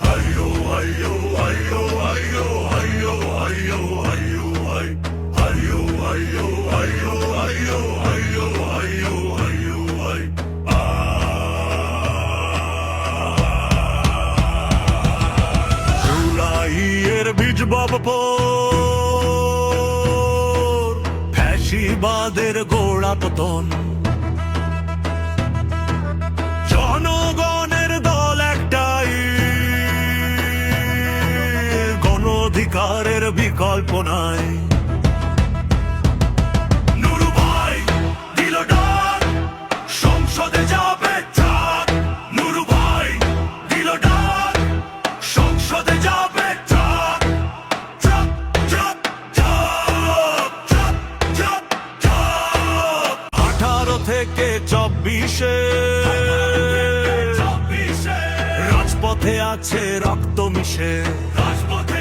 হাইয়ো হাইয়ো হাইয়ো হাইয়ো হাইয়ো হাইয়ো হাইয়ো high হাইয়ো হাইয়ো হাইয়ো হাইয়ো হাইয়ো হাইয়ো হাইয়ো high জুলাইয়ের বীজ বপর ফ্যাসিবাদের গোড়া পতন জনগণের দল একটাই গণ অধিকারের বিকল্প নাই নুরু ভাই দিল ডাক সংসদে যাবে ট্রাক নুরু ভাই দিল ডাক সংসদে যাবে truck truck truck truck truck truck 18 থেকে 24 রাজপথে আছে রক্ত মিশে রাজপথে